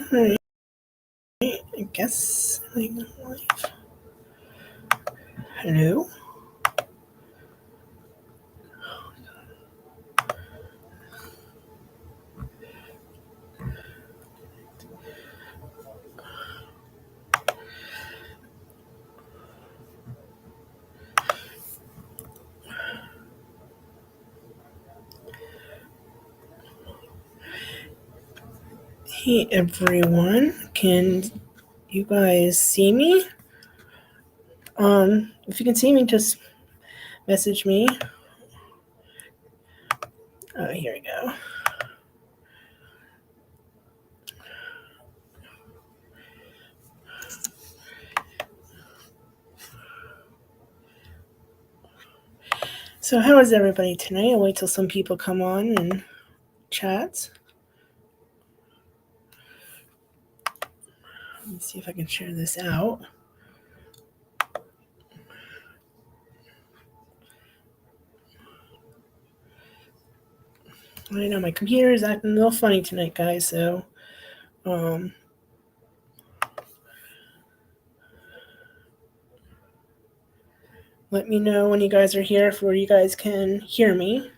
Alright, I guess I'm live. Hello? Hey everyone, can you guys see me? If you can see me, just message me. Here we go. So how is everybody tonight? I'll wait till some people come on and chat. Let me see if I can share this out. I know my computer is acting a little funny tonight, guys, so let me know when you guys are here if you guys can hear me.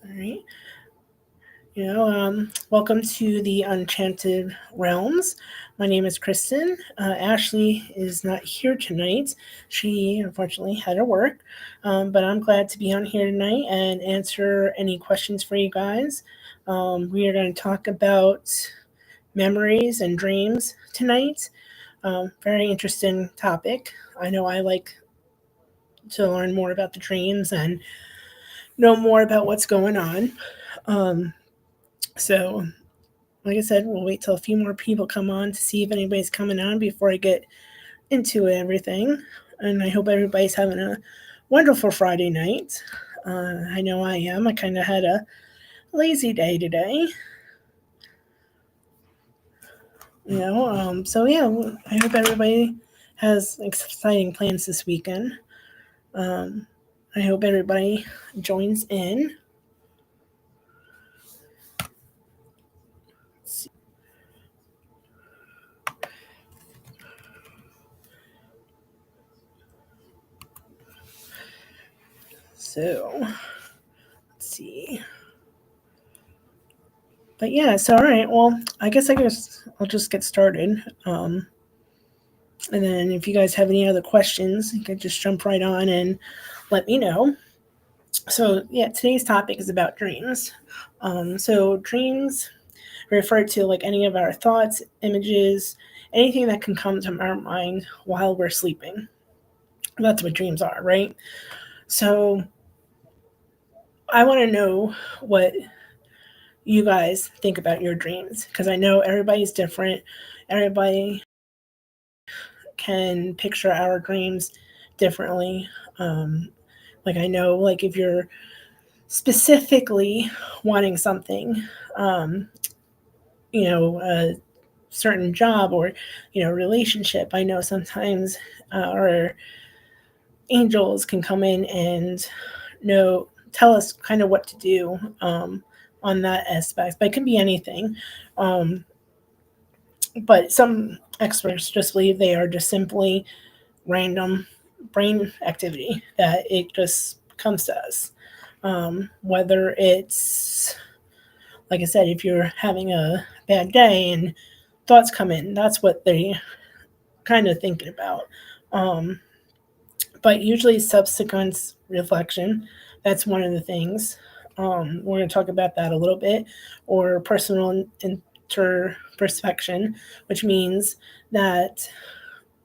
All right. Welcome to the Enchanted Realms. My name is Kristen. Ashley is not here tonight. She unfortunately had to work, but I'm glad to be on here tonight and answer any questions for you guys. We are going to talk about memories and dreams tonight. Very interesting topic. I know I like to learn more about the dreams and know more about what's going on. So like I said, we'll wait till a few more people come on to see if anybody's coming on before I get into everything. And I hope everybody's having a wonderful Friday night. I know I am. I kind of had a lazy day today. So yeah, I hope everybody has exciting plans this weekend. I hope everybody joins in. So, let's see. But yeah, so all right. Well, I guess I'll just get started. And then if you guys have any other questions, you can just jump right on and let me know. So yeah, today's topic is about dreams. So dreams refer to like any of our thoughts, images, anything that can come to our mind while we're sleeping. That's what dreams are, right? So I want to know what you guys think about your dreams because I know everybody's different. Everybody can picture our dreams differently. Like I know, like if you're specifically wanting something, um, a certain job or relationship, I know sometimes our angels can come in and tell us kind of what to do on that aspect. But it can be anything. Um, but some experts just believe they are just simply random brain activity that it just comes to us. Whether it's, like I said, if you're having a bad day and thoughts come in, that's what they kind of thinking about. Um, but usually subsequent reflection, that's one of the things. We're going to talk about that a little bit, or personal interperspection, which means that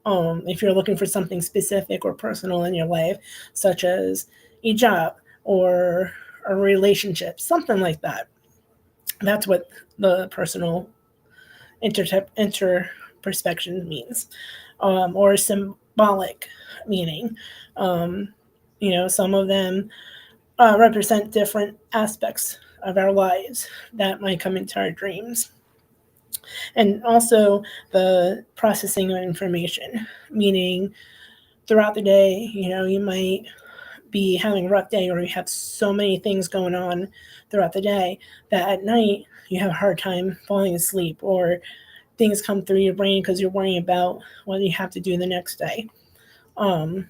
if you're looking for something specific or personal in your life, such as a job or a relationship, something like that. That's what the personal interperspection means, or symbolic meaning. Um, some of them represent different aspects of our lives that might come into our dreams. And also the processing of information, meaning throughout the day, you might be having a rough day, or you have so many things going on throughout the day that at night you have a hard time falling asleep, or things come through your brain because you're worrying about what you have to do the next day. Um,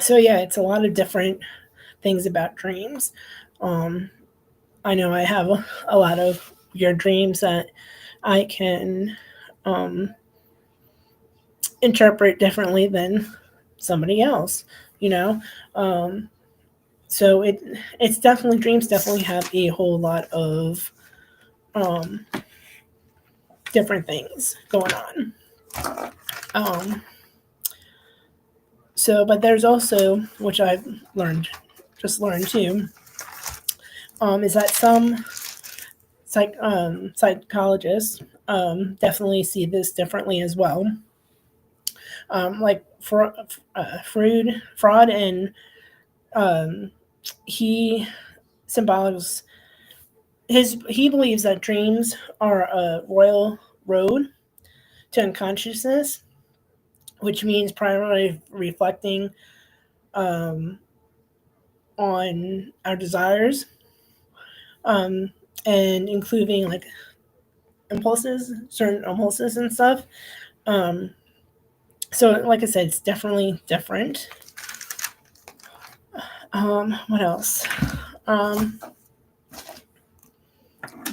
so yeah, it's a lot of different things about dreams. Um, I know I have a lot of weird dreams that I can um, interpret differently than somebody else, you know. Um, so it's definitely, dreams definitely have a whole lot of um, different things going on. Um, but there's also, which I've learned too, is that some psychologists definitely see this differently as well. Like Freud, and um, he symbols he believes that dreams are a royal road to unconsciousness, which means primarily reflecting um, on our desires, um, and including like certain impulses and stuff. Um, so, like I said, it's definitely different. What else? Um,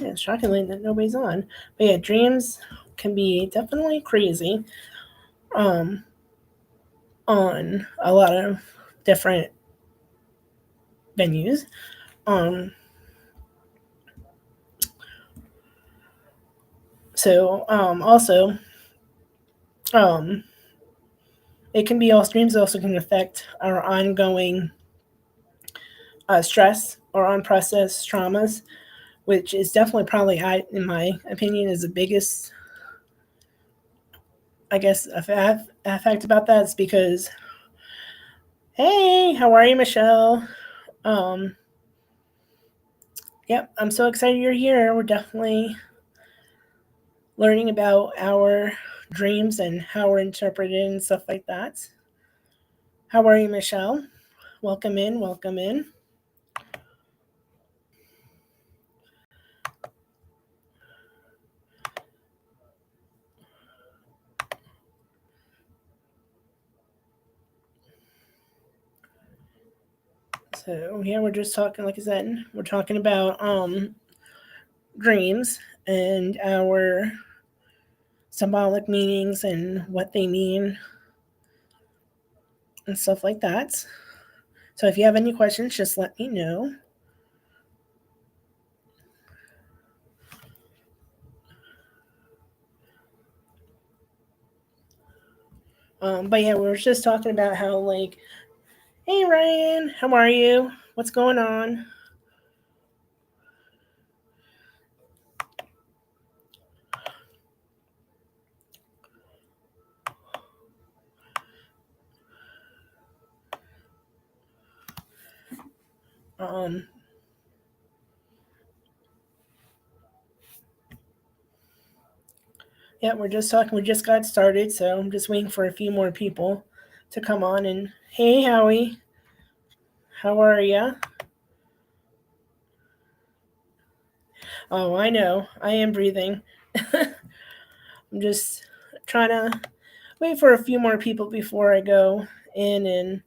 yeah, it's shockingly that nobody's on. But yeah, dreams can be definitely crazy um, on a lot of different venues. Um, also, um, it can be all dreams also can affect our ongoing stress or unprocessed traumas, which is definitely probably, in my opinion, is the biggest, I guess, effect about that. Is because, hey, how are you, Michelle? Um, yep, I'm so excited you're here. We're definitely learning about our dreams and how we're interpreted and stuff like that. How are you, Michelle? Welcome in, welcome in. So yeah, we're just talking, like I said, we're talking about dreams and our symbolic meanings and what they mean and stuff like that. So if you have any questions, just let me know. But yeah, we were just talking about how, like, hey Ryan, how are you? What's going on? Um, yeah, we're just talking. We just got started, so I'm just waiting for a few more people to come on. And hey, Howie, how are ya? Oh, I know. I am breathing. I'm just trying to wait for a few more people before I go in and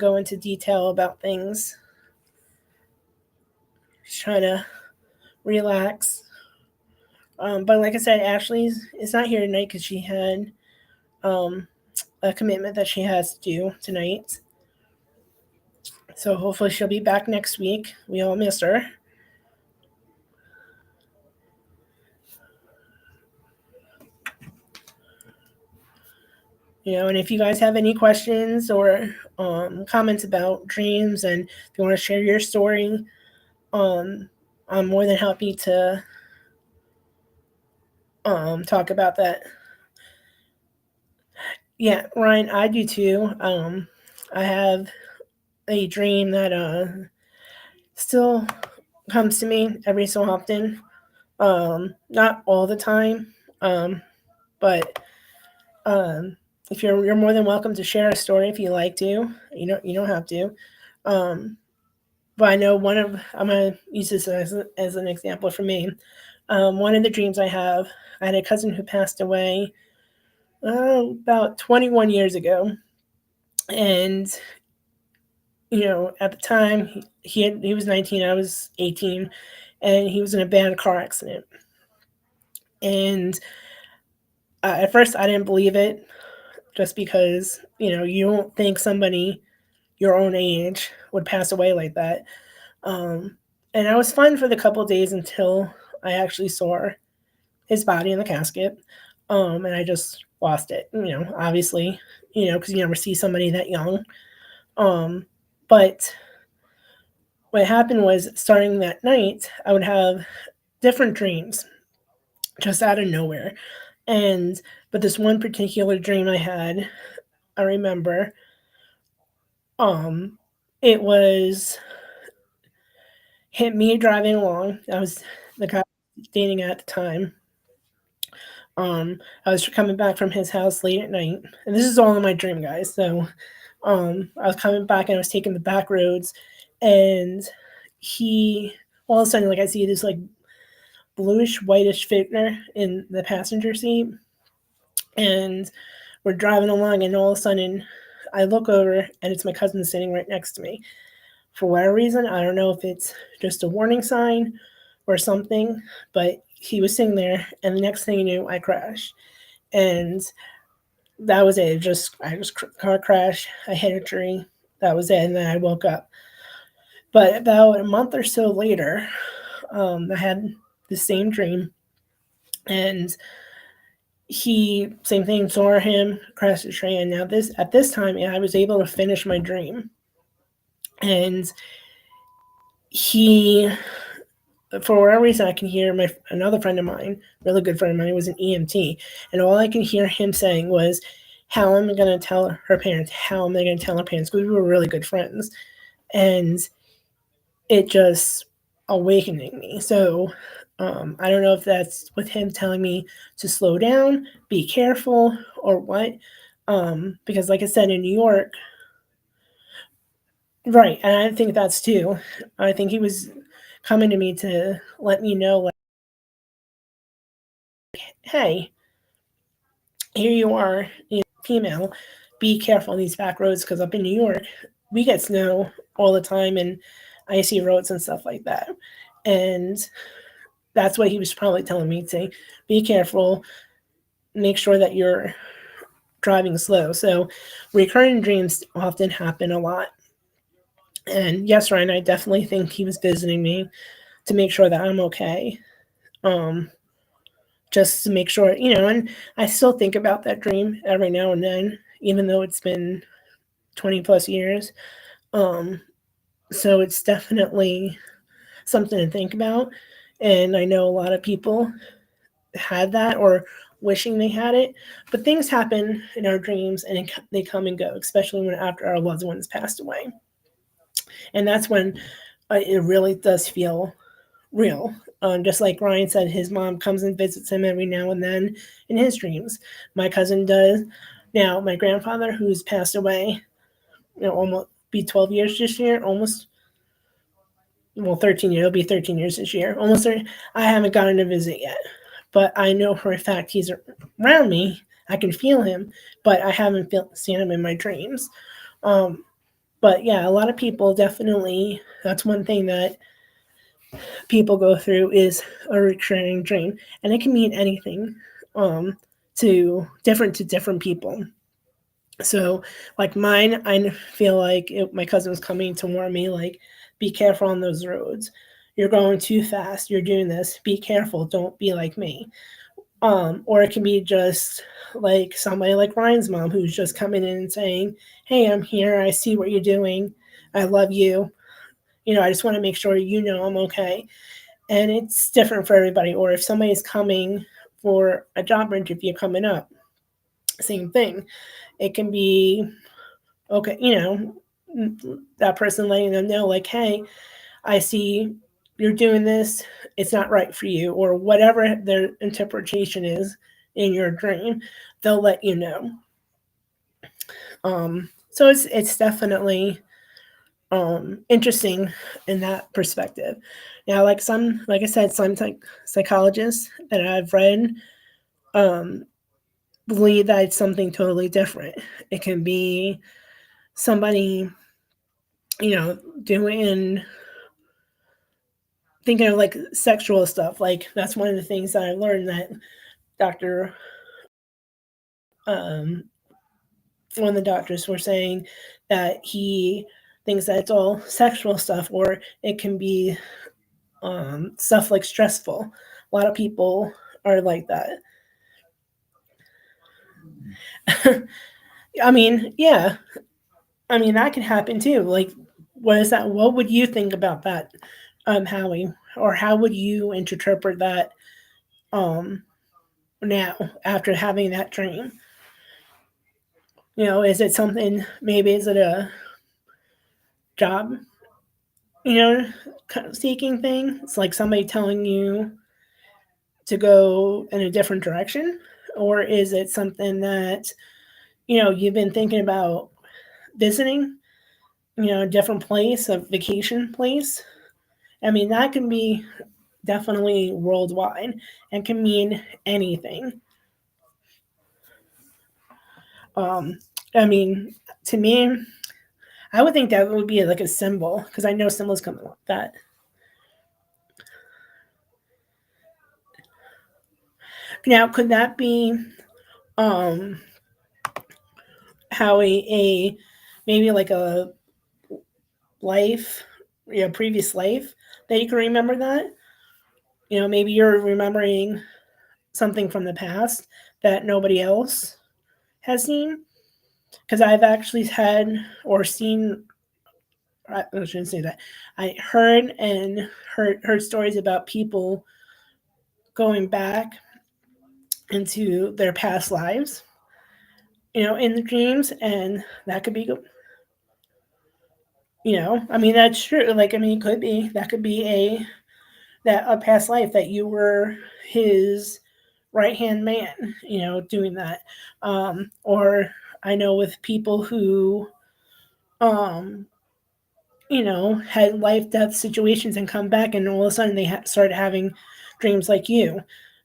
go into detail about things. Just trying to relax. But like I said, Ashley is not here tonight because she had um, a commitment that she has to do tonight. So hopefully she'll be back next week. We all miss her. And if you guys have any questions or comments about dreams, and if you want to share your story, um, I'm more than happy to talk about that. Yeah, Ryan, I do too. I have a dream that still comes to me every so often. Not all the time, but You're more than welcome to share a story if you like to. You don't have to. Um, but I know I'm gonna use this as an example for me. One of the dreams I have, I had a cousin who passed away about 21 years ago, and at the time he was 19, I was 18, and he was in a bad car accident. And at first I didn't believe it, just because you don't think somebody your own age would pass away like that. Um, and I was fine for the couple of days until I actually saw his body in the casket. And I just lost it. Obviously, because you never see somebody that young. Um, but what happened was, starting that night, I would have different dreams just out of nowhere. And but this one particular dream I had, I remember, um, it was hit me driving along. I was the guy dating at the time. I was coming back from his house late at night, and this is all in my dream, guys. So, I was coming back and I was taking the back roads, and he all of a sudden, like, I see this like bluish whitish figure in the passenger seat, and we're driving along, and all of a sudden, I look over and it's my cousin sitting right next to me. For whatever reason, I don't know if it's just a warning sign or something, but he was sitting there, and the next thing you knew, I crashed. And that was it. I just car crash. I hit a tree. That was it. And then I woke up. But about a month or so later, I had the same dream, and he same thing. Saw him crash the tree, and now this at this time, yeah, I was able to finish my dream, and he for whatever reason, I can hear another friend of mine, really good friend of mine, was an EMT, and all I can hear him saying was, "How am I going to tell her parents? How am I going to tell her parents?" Because we were really good friends, and it just awakening me. So I don't know if that's with him telling me to slow down, be careful, or what. Because, like I said, in New York, right, and I think that's too. I think he was coming to me to let me know, like, hey, here you are, female, be careful on these back roads, because up in New York, we get snow all the time and icy roads and stuff like that. And that's what he was probably telling me, to be careful, make sure that you're driving slow. So recurring dreams often happen a lot. And yes, Ryan, I definitely think he was visiting me to make sure that I'm okay. Um, just to make sure, and I still think about that dream every now and then, even though it's been 20 plus years. Um, so it's definitely something to think about. And I know a lot of people had that, or wishing they had it. But things happen in our dreams, and they come and go, especially when after our loved ones passed away. And that's when it really does feel real. Just like Ryan said, his mom comes and visits him every now and then in his dreams. My cousin does. Now, my grandfather, who's passed away, almost be 12 years this year, almost, well, 13 years, it'll be 13 years this year, almost 30. I haven't gotten a visit yet, but I know for a fact he's around me. I can feel him, but I haven't seen him in my dreams. Um, but yeah, a lot of people definitely, that's one thing that people go through, is a recurring dream, and it can mean anything, um, to different people. So, like mine, I feel like my cousin was coming to warn me, like, be careful on those roads. You're going too fast. You're doing this. Be careful. Don't be like me. Or it can be just like somebody like Ryan's mom, who's just coming in and saying, "Hey, I'm here. I see what you're doing. I love you. I just want to make sure I'm okay." And it's different for everybody. Or if somebody's coming for a job interview coming up, same thing. It can be okay, that person letting them know, like, "Hey, I see you're doing this. It's not right for you," or whatever their interpretation is in your dream. They'll let you know. So it's definitely interesting in that perspective. Now, like I said, some psychologists that I've read um, believe that it's something totally different. It can be somebody, doing thinking of like sexual stuff. Like that's one of the things that I learned that Doctor, um, one of the doctors were saying that he thinks that it's all sexual stuff, or it can be stuff like stressful. A lot of people are like that. I mean, yeah. I mean, that can happen too. Like, what is that? What would you think about that, Howie? Or how would you interpret that um, now after having that dream? Is it something, maybe is it a job, you know, seeking thing? It's like somebody telling you to go in a different direction? Or is it something that, you've been thinking about visiting, a different place, a vacation place? I mean, that can be definitely worldwide and can mean anything. Um, I mean, to me, I would think that would be like a symbol because I know symbols come like that. Now, could that be um, how a maybe like a life, previous life that you can remember that? Maybe you're remembering something from the past that nobody else has seen. Because I've actually had or seen, I shouldn't say that. I heard and heard stories about people going back into their past lives, in the dreams, and that could be, I mean, that's true. Like, I mean, it could be that could be a past life that you were his right hand man, doing that, or I know with people who um had life death situations and come back and all of a sudden they started having dreams like you.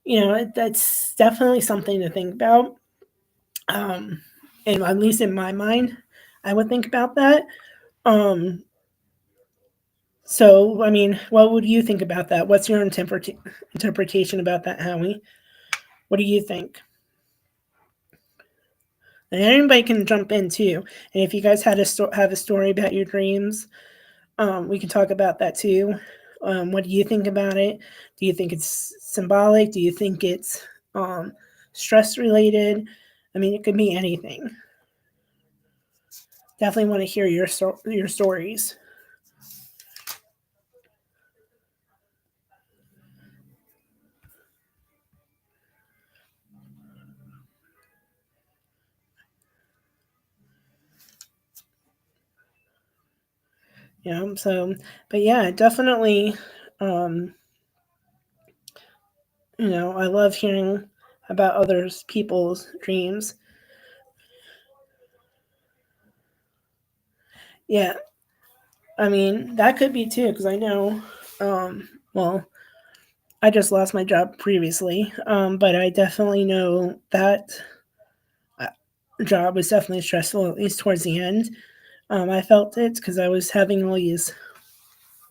That's definitely something to think about. Um, and at least in my mind, I would think about that. Um, so, I mean, what would you think about that? What's your interpretation about that, Howie? What do you think? And anybody can jump in too. And if you guys have a story about your dreams, we can talk about that too. What do you think about it? Do you think it's symbolic? Do you think it's um, stress related? I mean, it could be anything. Definitely want to hear your stories. So, but yeah, definitely. Um, I love hearing about others people's dreams. Yeah, I mean that could be too because I know. Well, I just lost my job previously, but I definitely know that uh, job was definitely stressful, at least towards the end. I felt it because I was having all these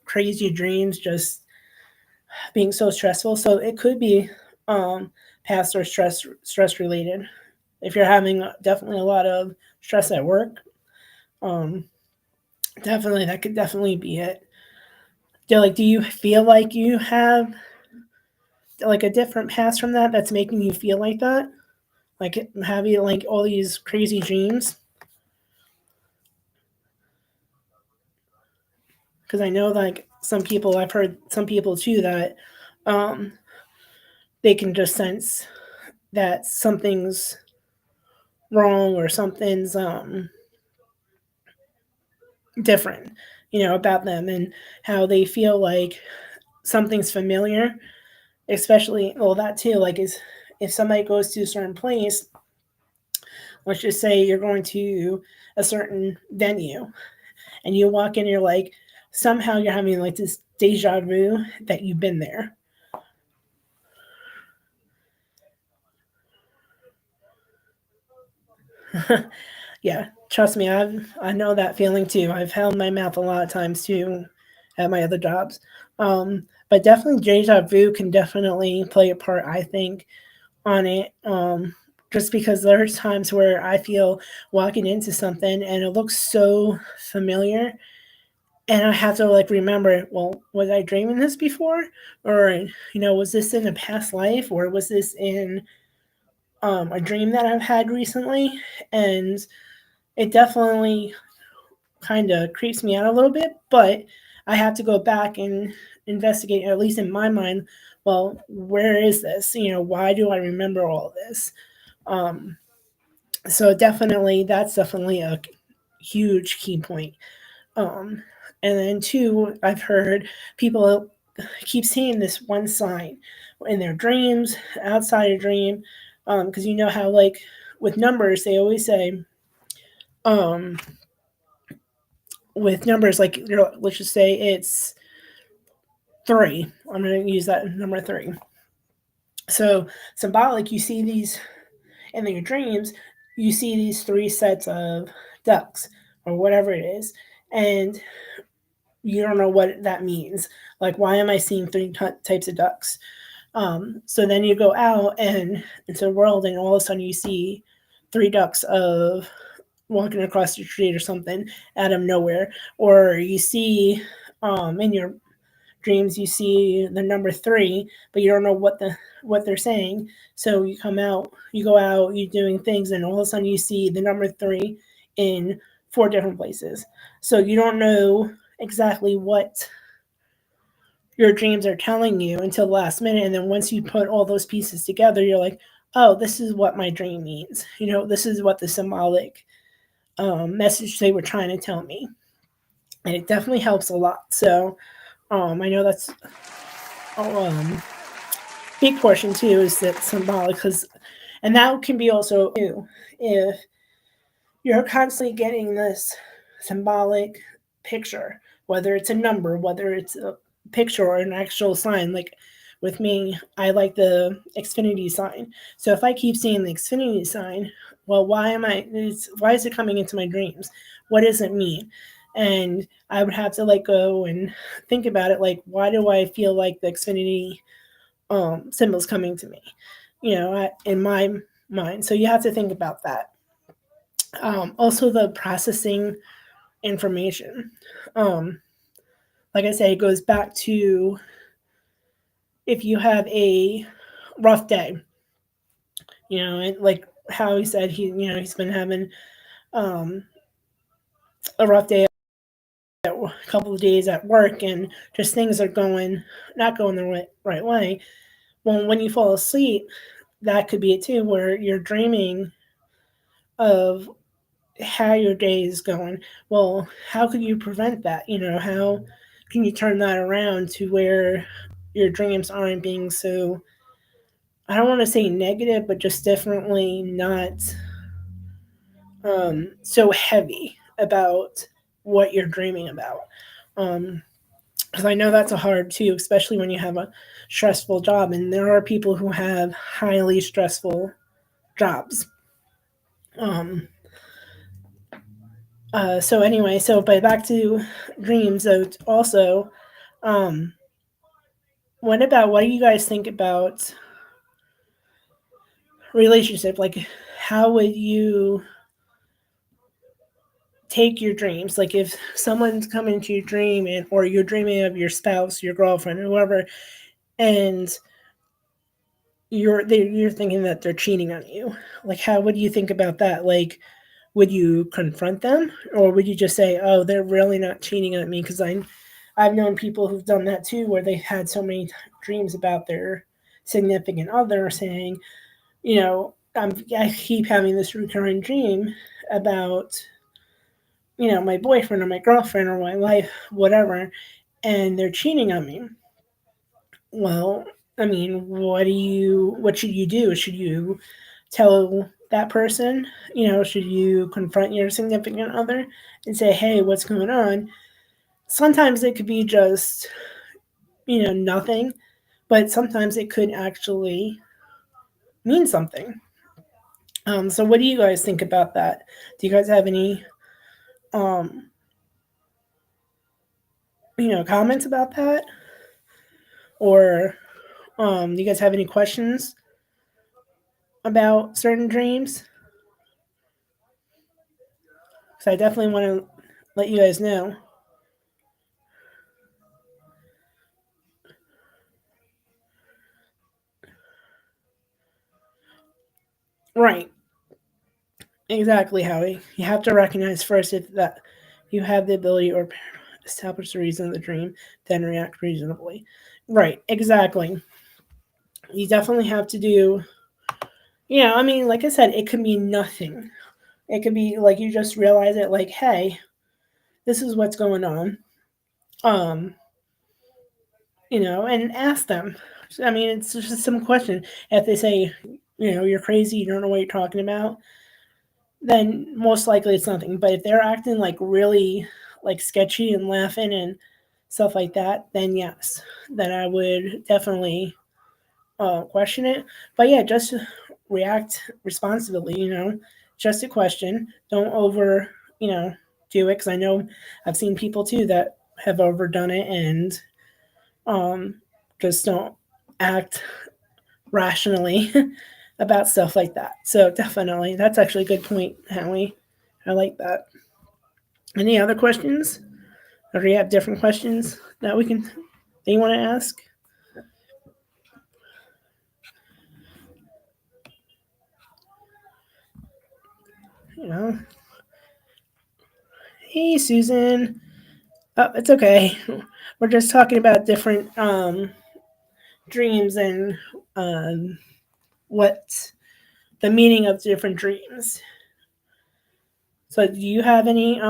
crazy dreams, just being so stressful. So it could be past or stress related. If you're having definitely a lot of stress at work, um, definitely that could definitely be it. Do you feel like you have like a different past from that that's making you feel like that? Like having like all these crazy dreams? Because I know like some people, I've heard some people too that um, they can just sense that something's wrong or something's different, about them and how they feel like something's familiar, especially, well, that too, like is if somebody goes to a certain place, let's just say you're going to a certain venue and you walk in and you're like, somehow you're having like this deja vu that you've been there. Yeah, trust me, I know that feeling too. I've held my mouth a lot of times too at my other jobs. But definitely deja vu can definitely play a part, I think, on it. Just because there's times where I feel walking into something and it looks so familiar, and I have to like remember, well, was I dreaming this before, or was this in a past life, or was this in a dream that I've had recently? And it definitely kind of creeps me out a little bit, but I have to go back and investigate, at least in my mind. Well, where is this? Why do I remember all this? Um, so definitely, that's definitely a huge key point. Um, and then two, I've heard people keep seeing this one sign in their dreams, outside a dream, because you know how like with numbers they always say, um, with numbers like let's just say it's three. I'm going to use that number three. So symbolic, you see these in your dreams, you see these three sets of ducks or whatever it is, and you don't know what that means. Like, why am I seeing three types of ducks? So then you go out and into the world, and all of a sudden you see three ducks of walking across the street or something out of nowhere, or you see in your dreams you see the number three, but you don't know what they're saying. So you go out, you're doing things, and all of a sudden you see the number three in four different places. So you don't know exactly what your dreams are telling you until the last minute, and then once you put all those pieces together, you're like, oh, this is what my dream means. This is what the symbolic message they were trying to tell me, and it definitely helps a lot. So I know that's um, big portion too is that symbolic because, and that can be also too if you're constantly getting this symbolic picture, whether it's a number, whether it's a picture or an actual sign. Like with me, I like the Xfinity sign. So if I keep seeing the Xfinity sign, well, why is it coming into my dreams? What does it mean? And I would have to like go and think about it. Like, why do I feel like the Xfinity symbols coming to me? In my mind. So you have to think about that. Also, the processing information. Um, like I said, it goes back to if you have a rough day, and like how he said he's been having um, a rough day, a couple of days at work, and just things are not going the right way. Well, when you fall asleep, that could be it too, where you're dreaming of how your day is going. Well, how could you prevent that? How can you turn that around to where your dreams aren't being so, I don't want to say negative, but just definitely not so heavy about what you're dreaming about. Because I know that's a hard too, especially when you have a stressful job, and there are people who have highly stressful jobs. Um, so anyway, but back to dreams. So also, um, what do you guys think about relationship? Like, how would you take your dreams? Like, if someone's coming into your dream, or you're dreaming of your spouse, your girlfriend, whoever, and you're thinking that they're cheating on you. Like, how would you think about that? Like, would you confront them, or would you just say, "Oh, they're really not cheating on me"? Because I've known people who've done that too, where they've had so many dreams about their significant other saying, I keep having this recurring dream about, my boyfriend or my girlfriend or my wife, whatever, and they're cheating on me. Well, I mean, what should you do? Should you tell that person? Should you confront your significant other and say, hey, what's going on? Sometimes it could be just, nothing, but sometimes it could actually mean something. So what do you guys think about that? Do you guys have any, um, comments about that? Or do you guys have any questions about certain dreams? Because I definitely want to let you guys know. Right, exactly, Howie. You have to recognize first if that you have the ability or establish the reason of the dream, then react reasonably. Right, exactly. You definitely have to do. I mean, like I said, it could mean nothing. It could be like you just realize it, like, hey, this is what's going on. Um, and ask them. I mean, it's just a simple question. If they say, you're crazy, you don't know what you're talking about, then most likely it's nothing. But if they're acting like really like sketchy and laughing and stuff like that, then yes, then I would definitely question it. But yeah, just react responsibly. Just a question. Don't over, you know, do it because I know I've seen people too that have overdone it and um, just don't act rationally about stuff like that. So definitely, that's actually a good point, Howie. I like that. Any other questions? Or do you have different questions that you want to ask? You know, hey Susan. Oh, it's okay. We're just talking about different dreams and um, what the meaning of different dreams. So, do you have any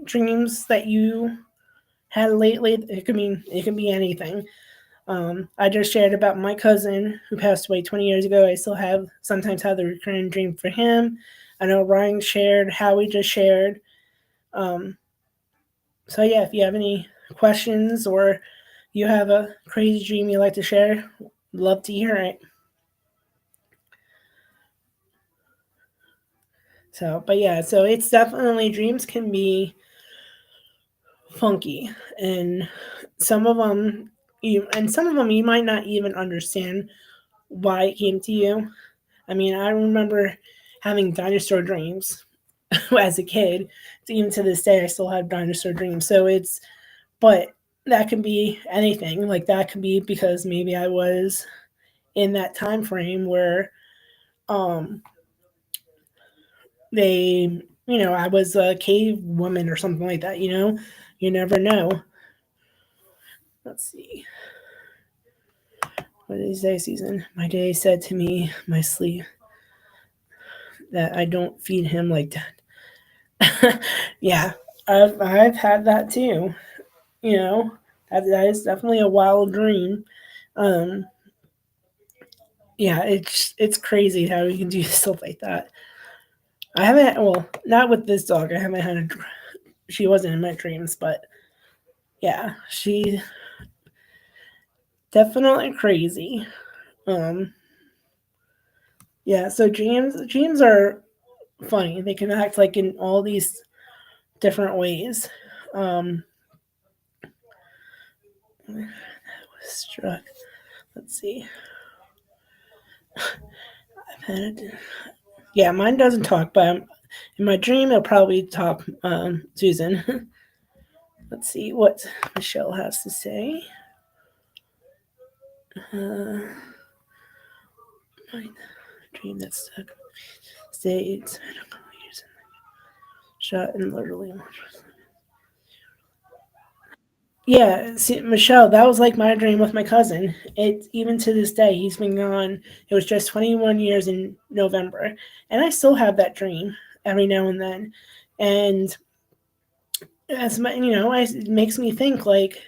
dreams that you had lately? It can be anything. I just shared about my cousin who passed away 20 years ago. I still sometimes have the recurring dream for him. I know Ryan shared, Howie just shared. Um, so yeah, if you have any questions or you have a crazy dream you'd like to share, love to hear it. So, but yeah, so it's definitely dreams can be funky, and some of them you might not even understand why it came to you. I mean, I remember having dinosaur dreams as a kid. Even to this day, I still have dinosaur dreams. But that can be anything. Like that could be because maybe I was in that time frame where um they, I was a cave woman or something like that. You never know. Let's see. What did he say, Susan? My day said to me, my sleep, that I don't feed him like that. Yeah, I've had that too. You know, that is definitely a wild dream. Um, yeah, it's crazy how you can do stuff like that. I haven't, well, not with this dog. I haven't had she wasn't in my dreams, but yeah, she definitely crazy. Um, yeah, so dreams are funny. They can act like in all these different ways. Um, struck. Let's see. I've had it. Yeah, mine doesn't talk, but in my dream it'll probably talk. Susan. Let's see what Michelle has to say. Uh, my dream that stuck. States. Shot and literally. Yeah, see, Michelle, that was like my dream with my cousin. It even to this day, he's been gone. It was just 21 years in November, and I still have that dream every now and then. And it makes me think like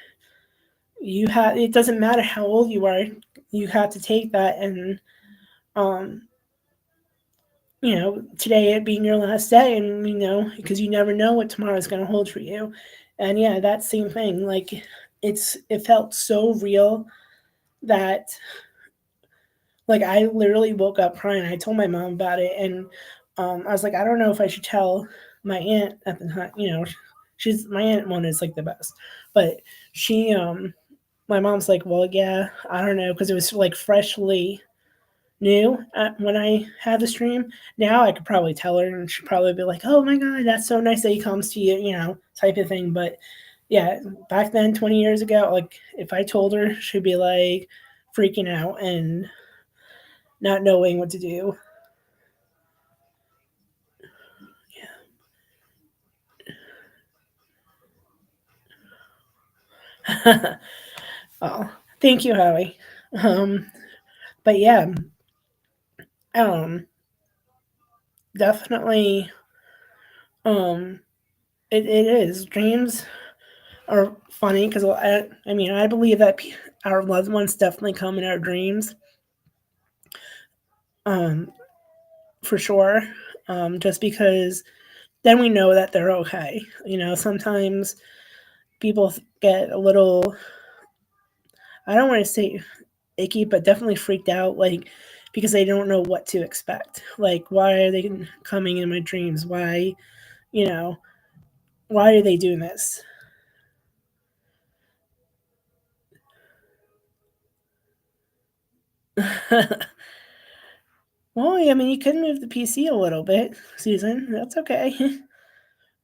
you have. It doesn't matter how old you are, you have to take that and um today it being your last day, and because you never know what tomorrow's going to hold for you. And yeah, that same thing, like it felt so real that like I literally woke up crying. I told my mom about it, and I was like, I don't know if I should tell my aunt at the time. She's my aunt one is like the best, but she my mom's like, well, yeah, I don't know, because it was like freshly new when I had the stream. Now I could probably tell her, and she'd probably be like, "Oh my god, that's so nice that he comes to you," type of thing. But yeah, back then, 20 years ago, like if I told her, she'd be like freaking out and not knowing what to do. Oh, thank you, Howie. Um, but yeah, um, definitely, um, it is dreams are funny because I mean I believe that our loved ones definitely come in our dreams, um, for sure. Just because then we know that they're okay. Sometimes people get a little, I don't want to say icky, but definitely freaked out, like because they don't know what to expect. Like, why are they coming in my dreams? You know, why are they doing this? Well, I mean, you could move the PC a little bit, Susan. That's okay.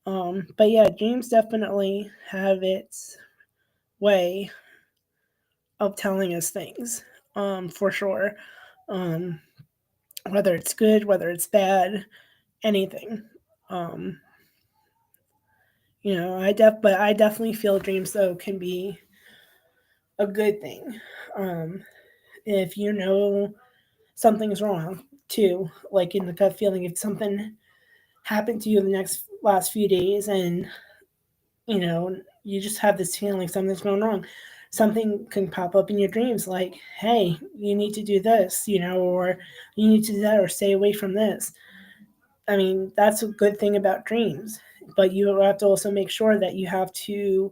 But yeah, dreams definitely have its way of telling us things, for sure. Um, Whether it's good, whether it's bad, anything. Um, but I definitely feel dreams though can be a good thing. Um, if you know something's wrong too, like in the gut feeling, if something happened to you in the next last few days, and you know, you just have this feeling like something's going wrong. Something can pop up in your dreams like, hey, you need to do this, or you need to do that, or stay away from this. I mean, that's a good thing about dreams. But you have to also make sure that you have to,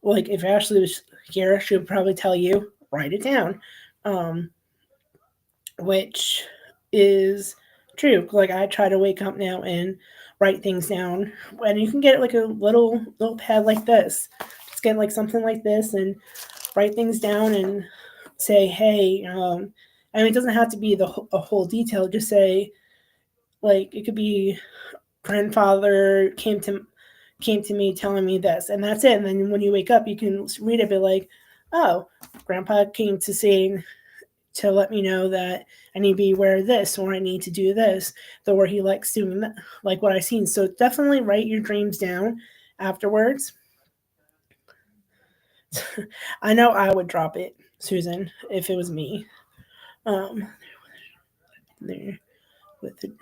like if Ashley was here, she would probably tell you, write it down, um, which is true. Like I try to wake up now and write things down. And you can get like a little pad like this. Just get like something like this and write things down and say, hey, I mean, it doesn't have to be a whole detail. Just say, like, it could be grandfather came to me telling me this, and that's it. And then when you wake up, you can read it, be like, oh, grandpa came to say to let me know that I need to be aware of this, or I need to do this, or he likes doing that, like what I've seen. So definitely write your dreams down afterwards. I know I would drop it, Susan, if it was me. Um, there with the dream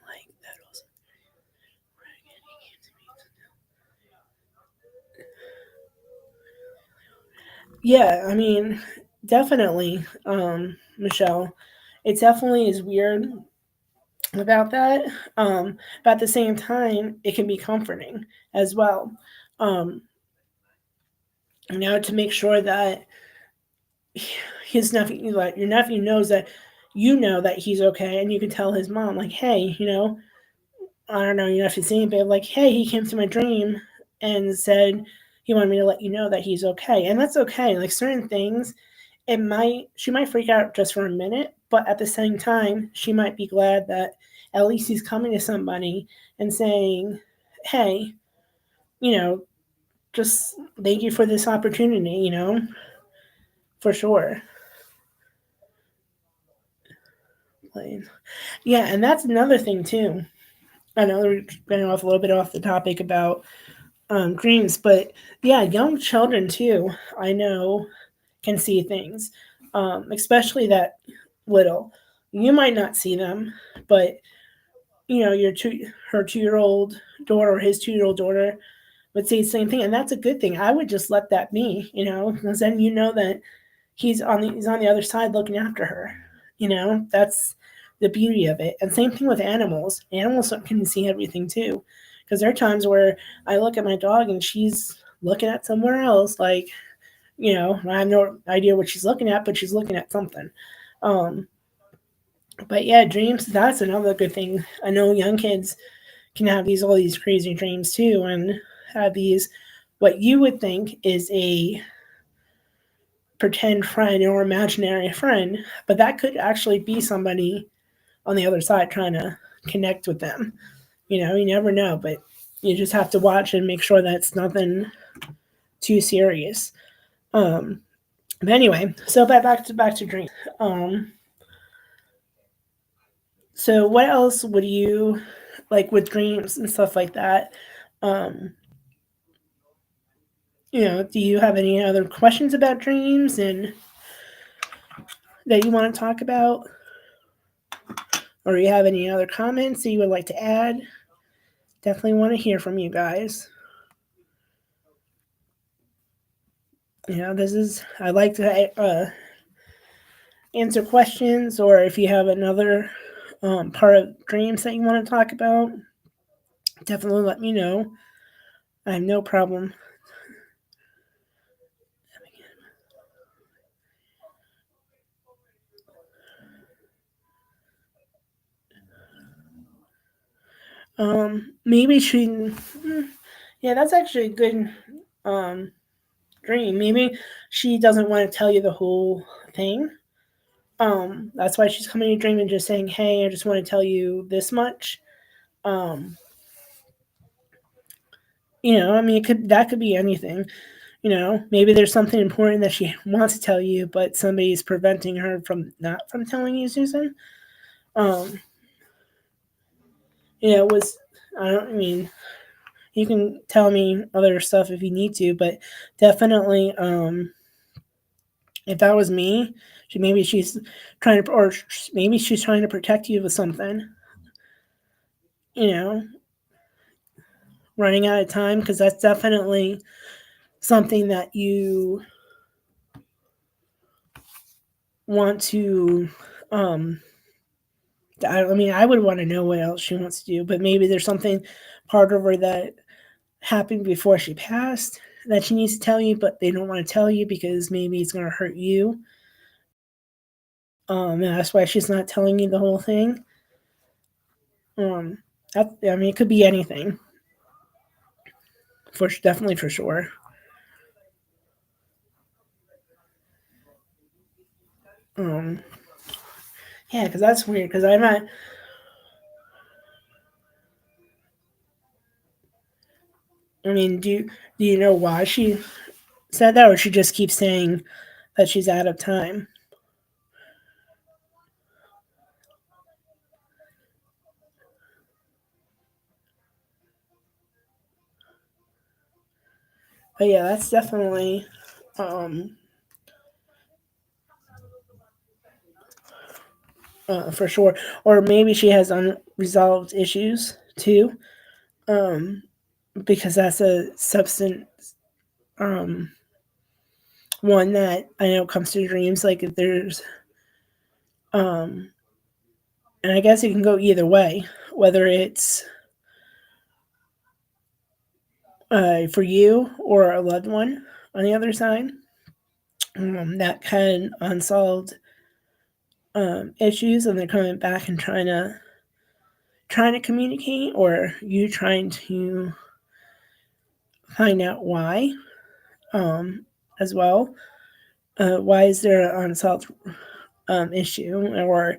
like that also. Yeah, I mean, definitely, Michelle. It definitely is weird about that. But at the same time, it can be comforting as well. Um, to make sure that his nephew, like your nephew, knows that you know that he's okay, and you can tell his mom, like, hey, I don't know, your nephew's saying, but like, hey, he came to my dream and said he wanted me to let you know that he's okay, and that's okay. Like certain things, she might freak out just for a minute, but at the same time, she might be glad that at least he's coming to somebody and saying, hey, you know, just thank you for this opportunity, for sure. Like, yeah, and that's another thing too. I know we're getting off a little bit off the topic about dreams, but yeah, young children too, I know, can see things, especially that little. You might not see them, but her 2 year old daughter or his 2 year old daughter would say the same thing, and that's a good thing. I would just let that be, because then that he's on the other side looking after her. That's the beauty of it. And same thing with animals. Animals can see everything too, because there are times where I look at my dog and she's looking at somewhere else, like, I have no idea what she's looking at, but she's looking at something. Um, but yeah, dreams, that's another good thing. I know young kids can have all these crazy dreams too, and have these what you would think is a pretend friend or imaginary friend, but that could actually be somebody on the other side trying to connect with them. You never know, but you just have to watch and make sure that it's nothing too serious. Um, but anyway, so back to dreams. So what else would you like with dreams and stuff like that? Um, do you have any other questions about dreams and that you want to talk about, or you have any other comments that you would like to add? Definitely want to hear from you guys. This is I like to answer questions, or if you have another part of dreams that you want to talk about, definitely let me know. I have no problem. Maybe yeah, that's actually a good um, dream. Maybe she doesn't want to tell you the whole thing. That's why she's coming to your dream and just saying, "Hey, I just want to tell you this much." Um, I mean, that could be anything. Maybe there's something important that she wants to tell you, but somebody's preventing her from not from telling you, Susan. Um, it was. I don't I mean. You can tell me other stuff if you need to, but definitely, if that was me, maybe she's trying to, or maybe she's trying to protect you with something. You know, running out of time, because that's definitely something that you want to. Um, I mean, I would want to know what else she wants to do, but maybe there's something part of her that happened before she passed that she needs to tell you, but they don't want to tell you because maybe it's going to hurt you. And that's why she's not telling you the whole thing. Um, I mean, it could be anything, for definitely for sure. Um, yeah, because that's weird. Because I'm not. I mean, do you know why she said that, or she just keeps saying that she's out of time? But yeah, that's definitely um, for sure. Or maybe she has unresolved issues too, um, because that's a substance um, one that I know comes to dreams. Like if there's um, and I guess it can go either way, whether it's for you or a loved one on the other side, that can unsolved issues, and they're coming back and trying to communicate, or you trying to find out why, um, as well. Why is there an unsolved issue, or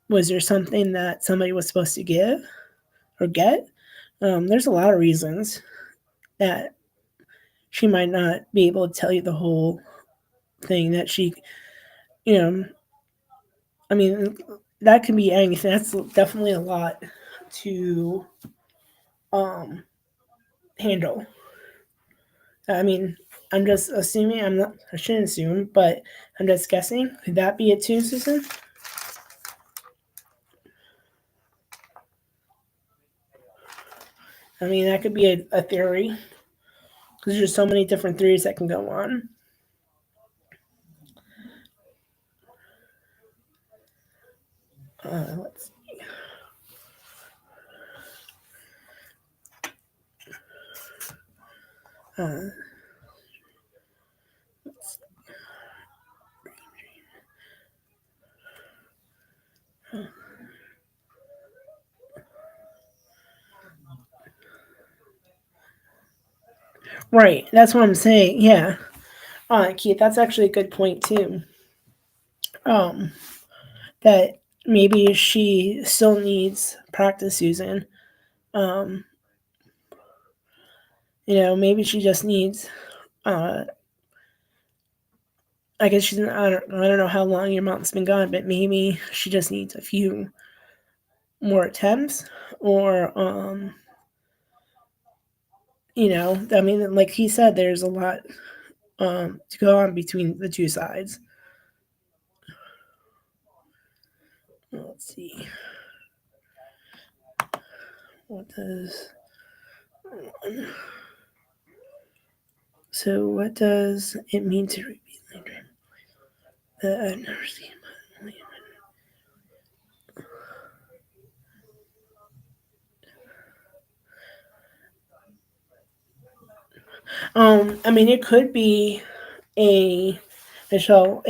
was there something that somebody was supposed to give or get? There's a lot of reasons that she might not be able to tell you the whole thing that she, you know, I mean, that can be anything. That's definitely a lot to um, handle. I mean, I'm just assuming. I'm not. I shouldn't assume, but I'm just guessing. Could that be it too, Susan? I mean, that could be a theory because there's so many different theories that can go on. Let's uh, right. That's what I'm saying. Yeah. Keith, that's actually a good point too. Um, that maybe she still needs practice using. Um, maybe she just needs. Uh, I guess she's. I don't know how long your mom's been gone, but maybe she just needs a few more attempts, or I mean, like he said, there's a lot to go on between the two sides. Let's see. What does what does it mean to repeatedly dream that I've never seen? I mean, it could be a a show,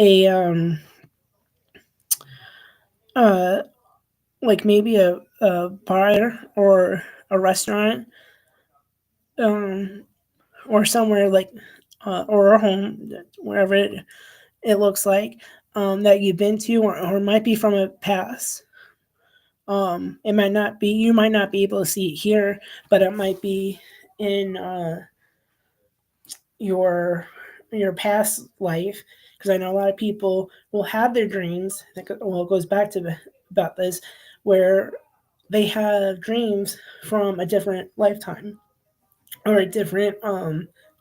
uh, like maybe a bar or a restaurant, um, or somewhere like, or a home, wherever it looks like, that you've been to, or it might be from a past. It might not be, you might not be able to see it here, but it might be in your your past life, because I know a lot of people will have their dreams that well, it goes back to about this, where they have dreams from a different lifetime or a different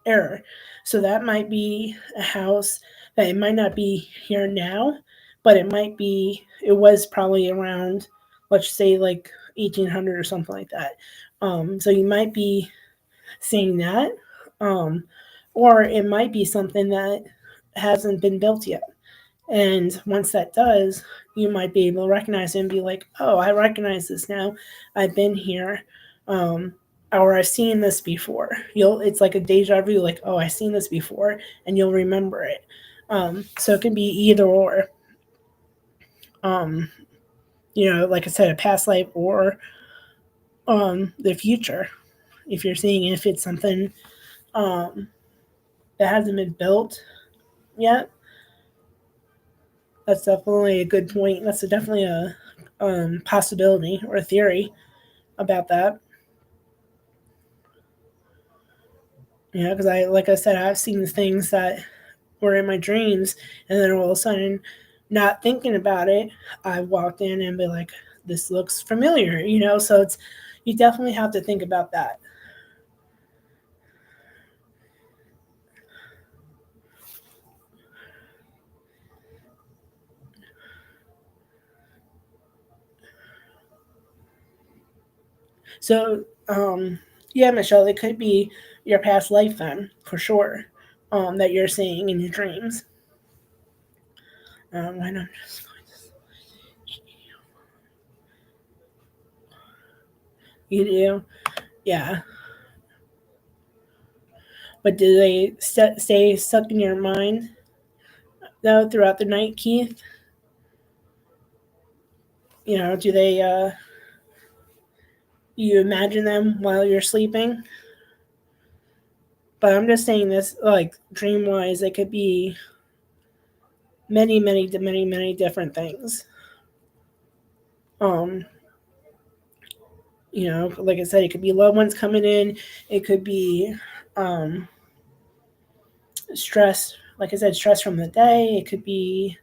era. So that might be a house that it might not be here now, but it was probably around, let's say, like 1800 or something like that. So you might be seeing that, um, or it might be something that hasn't been built yet. And once that does, you might be able to recognize it and be like, "Oh, I recognize this now. I've been here, um, or I've seen this before." It's like a deja vu, like, "Oh, I've seen this before," and you'll remember it. So it can be either or. Um, like I said, a past life or the future. If you're seeing if it's something um, that hasn't been built yet, that's definitely a good point. That's definitely a possibility or a theory about that. Because like I said, I've seen things that were in my dreams, and then all of a sudden, not thinking about it, I walked in and be like, "This looks familiar," So you definitely have to think about that. So, yeah, Michelle, it could be your past lifetime for sure, that you're seeing in your dreams. Why not? You do, yeah. But do they stay stuck in your mind though throughout the night, Keith? Do they? You imagine them while you're sleeping? But I'm just saying this, like dream wise, it could be many, many, many, many different things. Um, like I said, it could be loved ones coming in. It could be um, stress. Like I said, stress from the day. It could be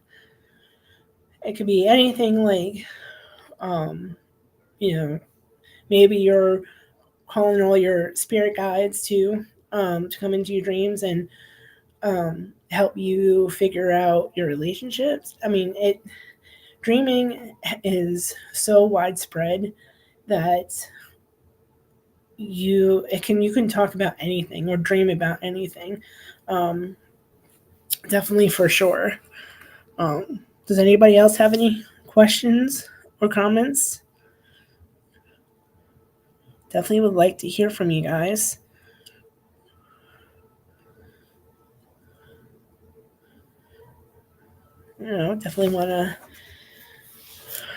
anything. Like um, you know, maybe you're calling all your spirit guides to come into your dreams and help you figure out your relationships. I mean, it dreaming is so widespread that you can talk about anything or dream about anything. Um, Definitely for sure. Does anybody else have any questions? or comments? Definitely would like to hear from you guys. Definitely want to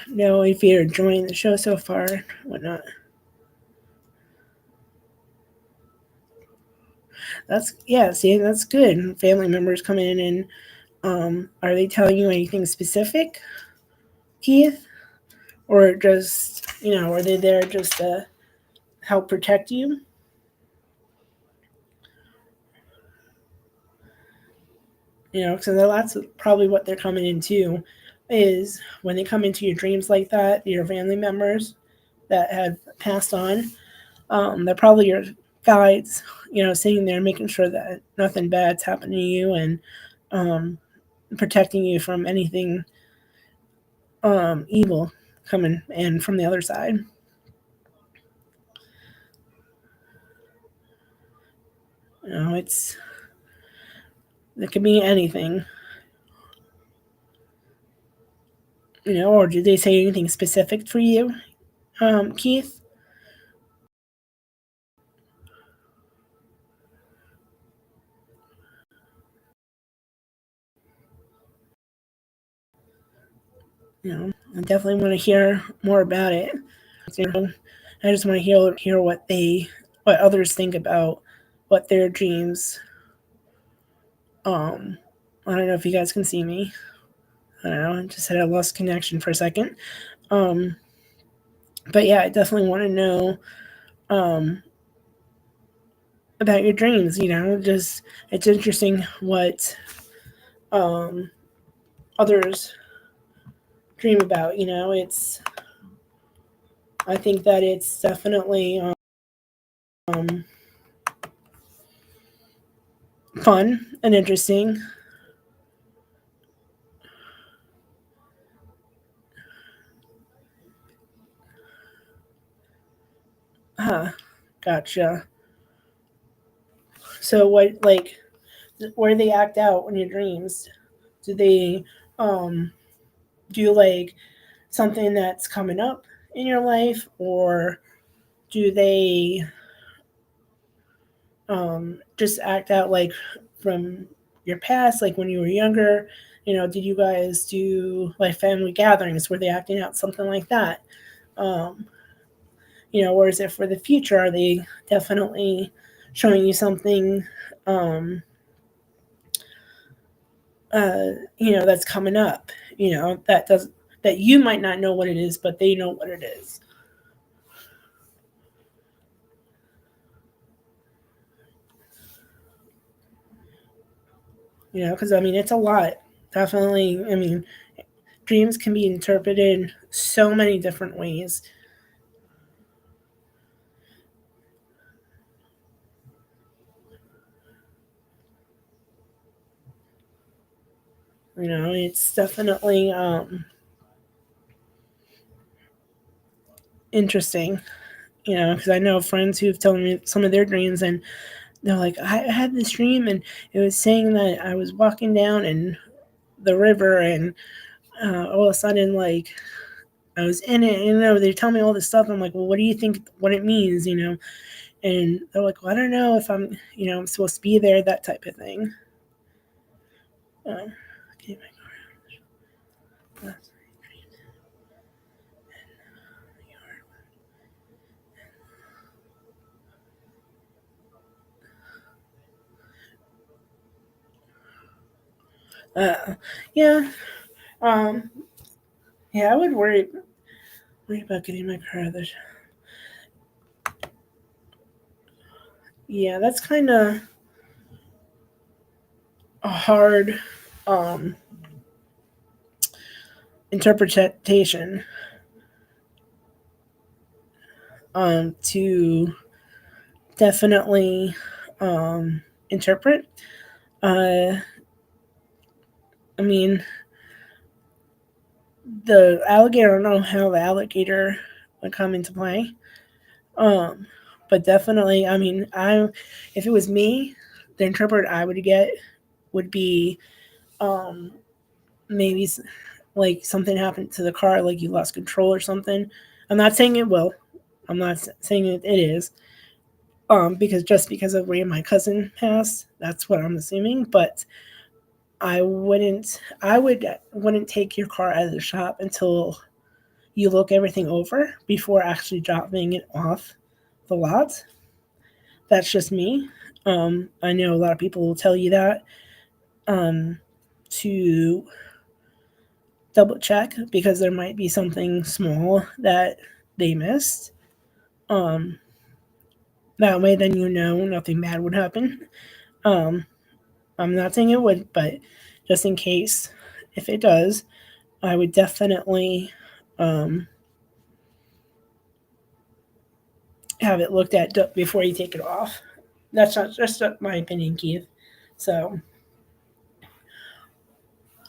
know if you're enjoying the show so far, whatnot. See, that's good. Family members come in and are they telling you anything specific, Keith? Or just, are they there just to help protect you? Because that's probably what they're coming into, is when they come into your dreams like that, your family members that have passed on, they're probably your guides, sitting there making sure that nothing bad's happening to you, and um, protecting you from anything evil coming in from the other side. It's it could be anything, or did they say anything specific for you, Keith? I definitely want to hear more about it. You know, I just want to hear what others think about what their dreams. Um, I don't know if you guys can see me. I don't know. I just had a lost connection for a second. Um, but yeah, I definitely want to know um, about your dreams. Just it's interesting what um, others dream about. I think that it's definitely um, fun and interesting. Huh. Gotcha. So where do they act out in your dreams? Do they um do like something that's coming up in your life, or do they just act out like from your past, like when you were younger? Did you guys do like family gatherings? Were they acting out something like that? Um, or is it for the future? Are they definitely showing you something um that's coming up, that you might not know what it is, but they know what it is. Because I mean, it's a lot. Definitely, I mean, dreams can be interpreted so many different ways. It's definitely interesting. Because I know friends who've told me some of their dreams, and they're like, I had this dream, and it was saying that I was walking down in the river, and all of a sudden, like, I was in it, and they tell me all this stuff. I'm like, well, what do you think what it means, And they're like, well, I don't know if I'm supposed to be there, that type of thing. Okay, yeah, um, yeah, I would worry about getting my car. Yeah, that's kind of a hard um, interpretation to definitely interpret. Uh, I mean, the alligator. I don't know how the alligator would come into play. Um, but definitely, I mean, if it was me, the interpreter I would get would be um maybe. like something happened to the car, like you lost control or something. I'm not saying it will. I'm not saying it is. Because just because of where my cousin passed, that's what I'm assuming. But I wouldn't take your car out of the shop until you look everything over before actually dropping it off the lot. That's just me. I know a lot of people will tell you that to double check because there might be something small that they missed. Um, that way, then you know nothing bad would happen. Um, I'm not saying it would, but just in case, if it does, I would definitely um, have it looked at before you take it off. That's not just my opinion, Keith. So,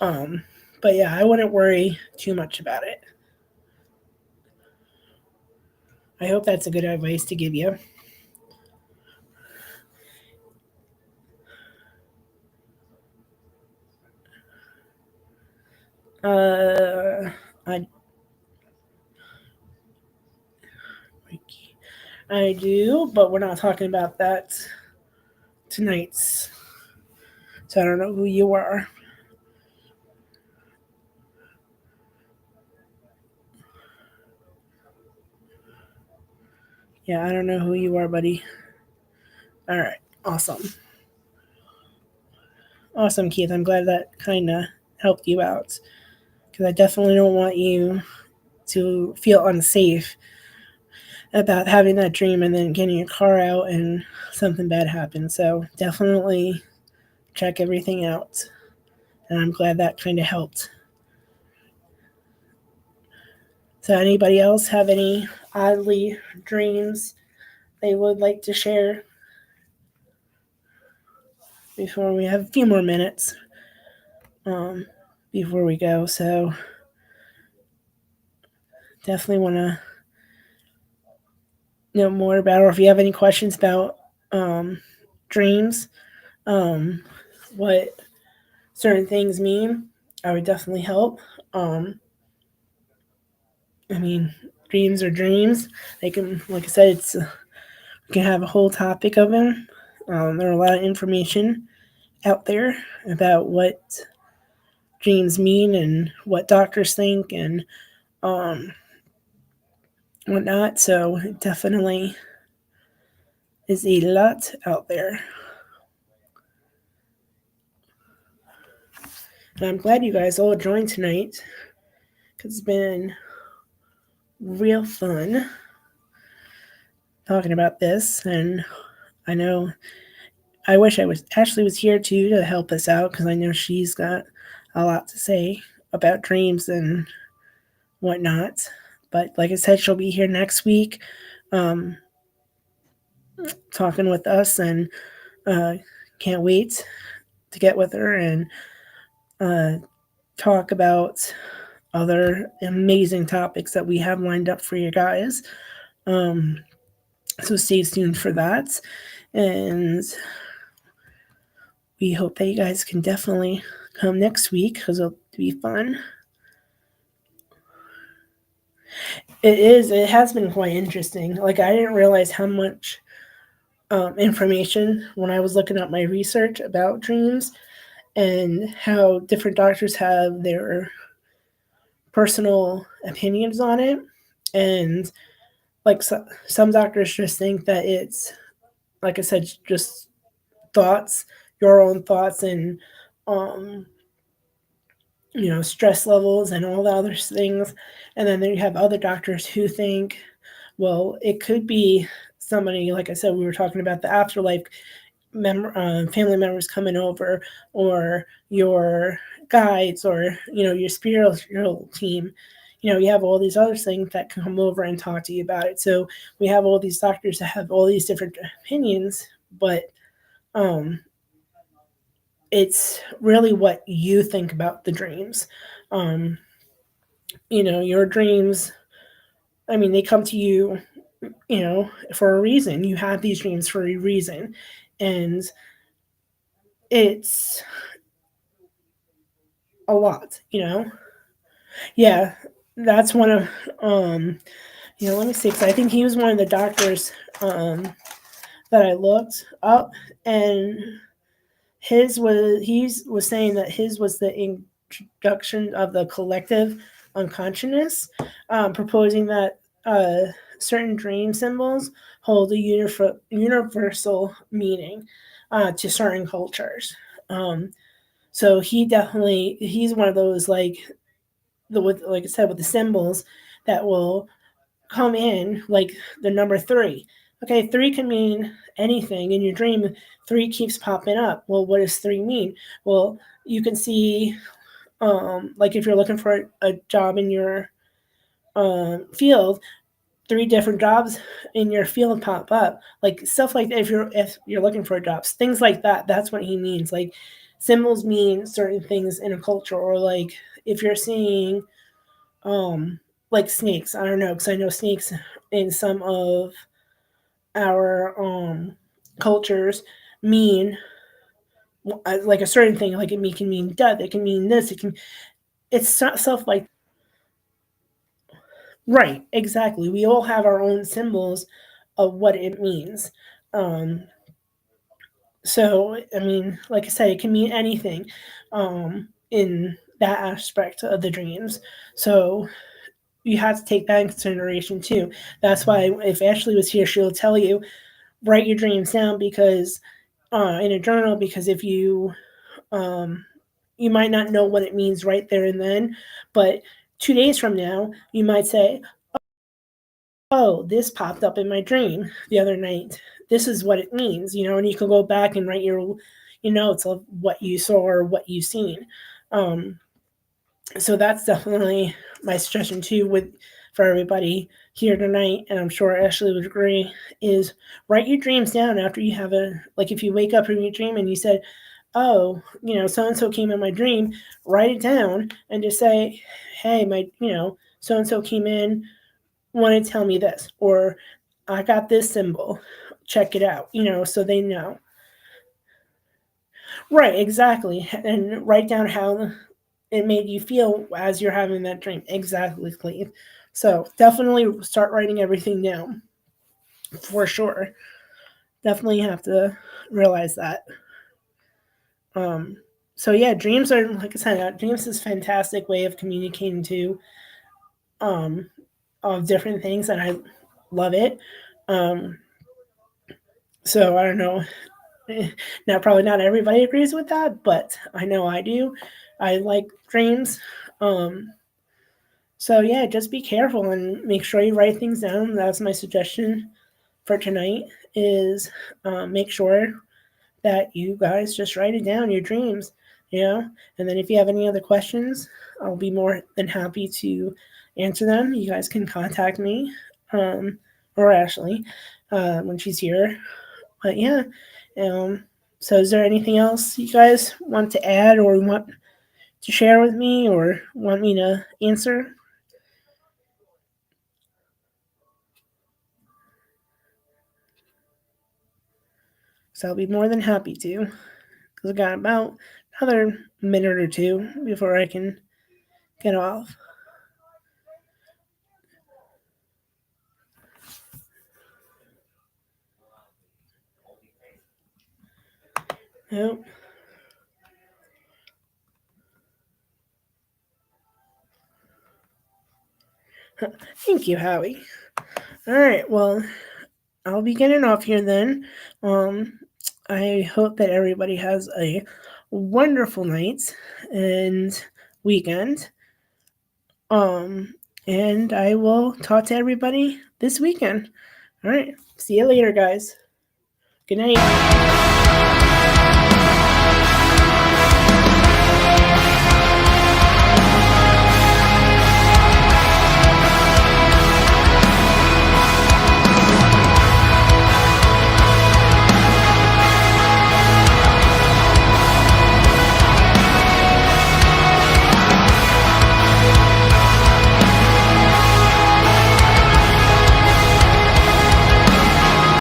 um, but yeah, I wouldn't worry too much about it. I hope that's a good advice to give you. Uh, I I do, but we're not talking about that tonight's. So I don't know who you are. Yeah, I don't know who you are, buddy. All right, awesome, awesome, Keith. I'm glad that kind of helped you out because I definitely don't want you to feel unsafe about having that dream and then getting your car out and something bad happens. So definitely check everything out. And I'm glad that kind of helped. So, anybody else have any oddly dreams they would like to share before we have a few more minutes um, before we go? So, definitely want to know more about, or if you have any questions about um, dreams, um, what certain things mean, I would definitely help. Um, I mean, dreams are dreams. They can, like I said, we can have a whole topic of them. There are a lot of information out there about what dreams mean and what doctors think and um, whatnot. So it definitely is a lot out there. And I'm glad you guys all joined tonight because it's been real fun talking about this. And I know I wish Ashley was here too to help us out because I know she's got a lot to say about dreams and whatnot. But like I said, she'll be here next week um, talking with us, and uh, can't wait to get with her and uh, talk about other amazing topics that we have lined up for you guys. Um, so stay tuned for that. And we hope that you guys can definitely come next week because it'll be fun. It is. It has been quite interesting. Like I didn't realize how much information when I was looking up my research about dreams and how different doctors have their personal opinions on it. And like some doctors just think that it's, like I said, just thoughts, your own thoughts, and um, stress levels and all the other things. And then you have other doctors who think, well, it could be somebody, like I said, we were talking about the afterlife, family members coming over, or your guides, or your spiritual team. You have all these other things that can come over and talk to you about it. So we have all these doctors that have all these different opinions, but um, it's really what you think about the dreams. Um, your dreams, I mean, they come to you, for a reason. You have these dreams for a reason. And it's a lot. Yeah, that's one of let me see, because I think he was one of the doctors that I looked up, and he was saying that his was the introduction of the collective unconsciousness, proposing that certain dream symbols hold a universal meaning to certain cultures. Um, so he's one of those like I said, with the symbols that will come in, like the number three. Okay, three can mean anything in your dream. Three keeps popping up. Well, what does three mean? Well, you can see, like if you're looking for a job in your field, three different jobs in your field pop up, like stuff like that. If you're looking for jobs, things like that. That's what he means. Like symbols mean certain things in a culture, or like if you're seeing like snakes. I don't know, because I know snakes in some of our cultures mean like a certain thing. Like can mean death. It can mean this. It can. It's stuff like right. Exactly. We all have our own symbols of what it means. Um, so I mean, like I said, it can mean anything in that aspect of the dreams. So you have to take that in consideration too. That's why if Ashley was here, she'll tell you write your dreams down, because in a journal, because if um, you might not know what it means right there and then, but 2 days from now you might say, oh, this popped up in my dream the other night, this is what it means, and you can go back and write your notes of what you saw or what you've seen. um, so that's definitely my suggestion too, with for everybody here tonight, and I'm sure Ashley would agree, is write your dreams down after you have like if you wake up from your dream and you said, oh, so and so came in my dream, write it down and just say, hey, my, so and so came in, want to tell me this, or I got this symbol, check it out, so they know. Right, exactly. And write down how it made you feel as you're having that dream. Exactly, Cleve. So definitely start writing everything down for sure. Definitely have to realize that. Um, so yeah, dreams are, like I said, dreams is a fantastic way of communicating to um of different things, and I love it. Um, so I don't know. Now, probably not everybody agrees with that, but I know I do. I like dreams. Um, so yeah, just be careful and make sure you write things down. That's my suggestion for tonight. Is make sure that you guys just write it down, your dreams, And then if you have any other questions, I'll be more than happy to answer them. You guys can contact me um, or Ashley when she's here. But yeah, um, so is there anything else you guys want to add or want to share with me or want me to answer? So I'll be more than happy to, because I got about another minute or two before I can get off. Yep. Thank you, Howie. All right, well, I'll be getting off here then. Um, I hope that everybody has a wonderful night and weekend. Um, and I will talk to everybody this weekend. All right, see you later, guys. Good night.